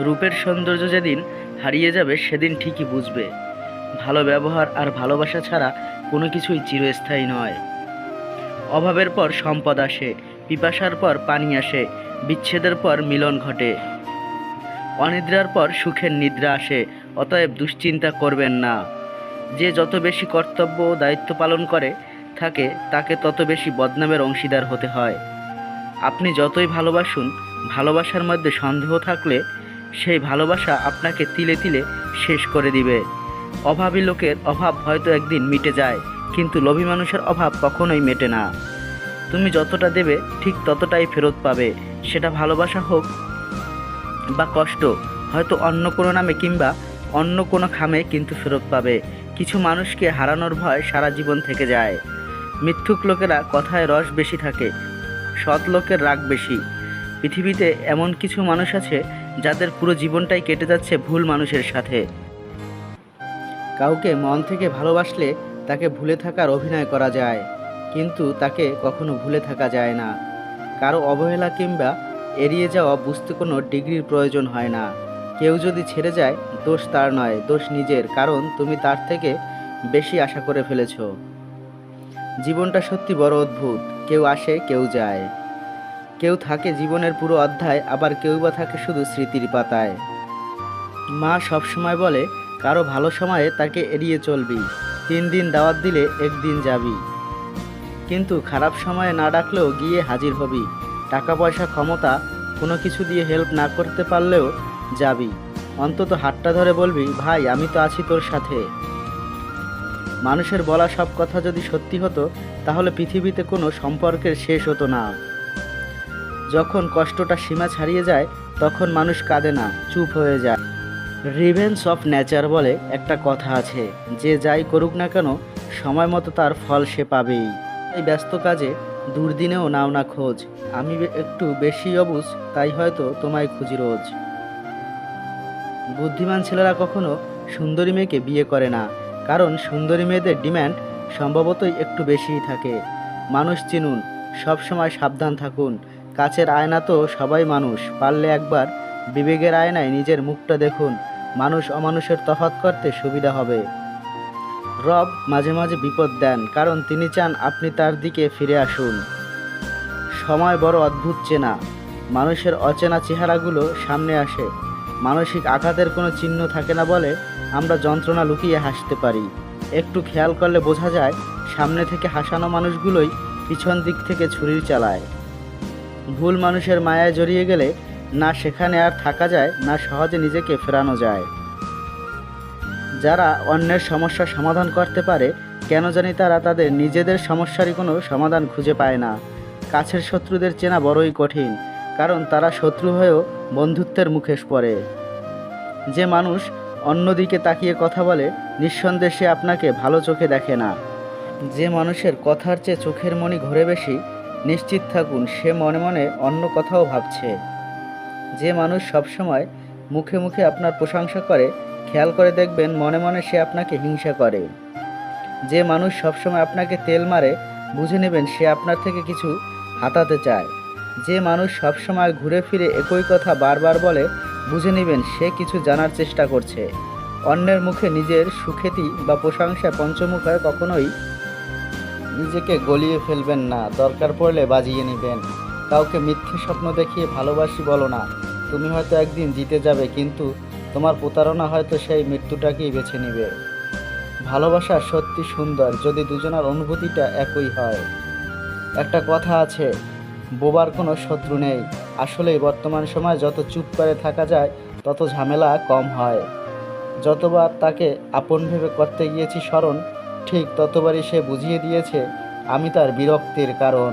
রূপের সৌন্দর্য যেদিন হারিয়ে যাবে সেদিন ঠিকই বুঝবে ভালো ব্যবহার আর ভালোবাসা ছাড়া কোনো কিছুই চিরস্থায়ী নয়। অভাবের পর সম্পদ আসে, পিপাসার পর পানি আসে, বিচ্ছেদের পর মিলন ঘটে, অনিদ্রার পর সুখের নিদ্রা আসে। অতএব দুশ্চিন্তা করবেন না। যে যত বেশি কর্তব্য ও দায়িত্ব পালন করে থাকে তাকে তত বেশি বদনামের অংশীদার হতে হয়। আপনি যতই ভালোবাসুন, ভালোবাসার মধ্যে সন্দেহ থাকলে সেই ভালোবাসা আপনাকে তিলে তিলে শেষ করে দিবে। অভাবী লোকের অভাব হয়তো একদিন মিটে যায়, কিন্তু লোভী মানুষের অভাব কখনোই মেটে না। তুমি যতটা দেবে ঠিক ততটাই ফেরত পাবে, সেটা ভালোবাসা হোক বা কষ্ট, হয়তো অন্য কোনো নামে কিংবা অন্য কোনো খামে কিন্তু ফেরত পাবে। কিছু মানুষকে হারানোর ভয় সারা জীবন থেকে যায়। মিথ্যুক লোকেরা কথায় রস বেশি থাকে, সৎ লোকের রাগ বেশি। পৃথিবীতে এমন কিছু মানুষ আছে যাদের পুরো জীবনটাই কেটে যাচ্ছে ভুল মানুষের সাথে। কাউকে মন থেকে ভালোবাসলে তাকে ভুলে থাকার অভিনয় করা যায়, কিন্তু তাকে কখনো ভুলে থাকা যায় না। কারো অবহেলা কিংবা এড়িয়ে যাওয়া বুঝতে কোনো ডিগ্রির প্রয়োজন হয় না। কেউ যদি ছেড়ে যায়, দোষ তার নয়, দোষ নিজের, কারণ তুমি তার থেকে বেশি আশা করে ফেলেছ। জীবনটা সত্যি বড় অদ্ভুত। কেউ আসে, কেউ যায়। কেউ থাকে জীবনের পুরো অধ্যায়, আবার কেউ বা থাকে শুধু স্মৃতির পাতায়। মা সবসময় বলে, কারো ভালো সময়ে তাকে এড়িয়ে চলবি, 3 দিন দাওয়াত দিলে একদিন যাবি, কিন্তু খারাপ সময়ে না ডাকলেও গিয়ে হাজির হবি। টাকা পয়সা ক্ষমতা কোনো কিছু দিয়ে হেল্প না করতে পারলেও যাবি, অন্তত হাতটা ধরে বলবি, ভাই আমি তো আছি তোর সাথে। মানুষের বলা সব কথা যদি সত্যি হতো, তাহলে পৃথিবীতে কোনো সম্পর্কের শেষ হতো না। যখন কষ্টটা সীমা ছাড়িয়ে যায়, তখন মানুষ কাঁদে না, চুপ হয়ে যায়। রিভেঞ্জ অফ নেচার বলে একটা কথা আছে, যে যাই করুক না কেন সময় মতো তার ফল সে পাবেই। এই ব্যস্ত কাজে দুর্দিনেও নাও না খোঁজ, আমি একটু বেশি অবুঝ, তাই হয়তো তোমায় খুঁজি রোজ। বুদ্ধিমান ছেলেরা কখনো সুন্দরী মেয়েকে বিয়ে করে না, কারণ সুন্দরী মেয়েদের ডিম্যান্ড সম্ভবতই একটু বেশিই থাকে। মানুষ চিনুন, সবসময় সাবধান থাকুন। কাচের আয়না তো সবাই মানুষ, পারলে একবার বিবেকের আয়নায় নিজের মুখটা দেখুন, মানুষ অমানুষের তফাৎ করতে সুবিধা হবে। রব মাঝে মাঝে বিপদ দেন, কারণ তিনি চান আপনি তার দিকে ফিরে আসুন। সময় বড় অদ্ভুত চেনা, মানুষের অচেনা চেহারাগুলো সামনে আসে। মানসিক আঘাতের কোনো চিহ্ন থাকে না বলে আমরা যন্ত্রণা লুকিয়ে হাসতে পারি। একটু খেয়াল করলে বোঝা যায়, সামনে থেকে হাসানো মানুষগুলোই পিছন দিক থেকে ছুরি চালায়। ভুল মানুষের মায়ায় জড়িয়ে গেলে না সেখানে আর থাকা যায়, না সহজে নিজেকে ফেরানো যায়। যারা অন্যের সমস্যার সমাধান করতে পারে, কেন জানি তারা তাদের নিজেদের সমস্যারই কোনো সমাধান খুঁজে পায় না। কাছের শত্রুদের চেনা বড়ই কঠিন, কারণ তারা শত্রু হয়েও বন্ধুত্বের মুখে পড়ে। যে মানুষ অন্যদিকে তাকিয়ে কথা বলে, নিঃসন্দেহে সে আপনাকে ভালো চোখে দেখে না। যে মানুষের কথার চেয়ে চোখের মনি ঘোরে বেশি, নিশ্চিত থাকুন সে মনে মনে অন্য কথাও ভাবছে। যে মানুষ সবসময় মুখে মুখে আপনার প্রশংসা করে, খেয়াল করে দেখবেন মনে মনে সে আপনাকে হিংসা করে। যে মানুষ সবসময় আপনাকে তেল মারে, বুঝে নেবেন সে আপনার থেকে কিছু হাতাতে চায়। যে মানুষ সবসময় ঘুরে ফিরে একই কথা বারবার বলে, বুঝে নেবেন সে কিছু জানার চেষ্টা করছে। অন্যের মুখে নিজের সুখ্যাতি বা প্রশংসা পঞ্চমুখ হয় কখনোই নিজেকে গলিয়ে ফেলবেন না, দরকার পড়লে বাজিয়ে নেবেন। কাউকে মিথ্যে স্বপ্ন দেখিয়ে ভালোবাসি বলো না। তুমি হয়তো একদিন জিতে যাবে, কিন্তু তোমার প্রতারণা হয়তো সেই মৃত্যুটাকেই বেছে নেবে। ভালোবাসা সত্যি সুন্দর যদি দুজনের অনুভূতিটা একই হয়। একটা কথা আছে, বোবার কোনো শত্রু নেই। আসলেই বর্তমান সময় যত চুপ করে থাকা যায়, তত ঝামেলা কম হয়। যতবার তাকে আপন ভেবে করতে গিয়েছি স্মরণ, ঠিক ততবারই সে বুঝিয়ে দিয়েছে আমি তার বিরক্তির কারণ।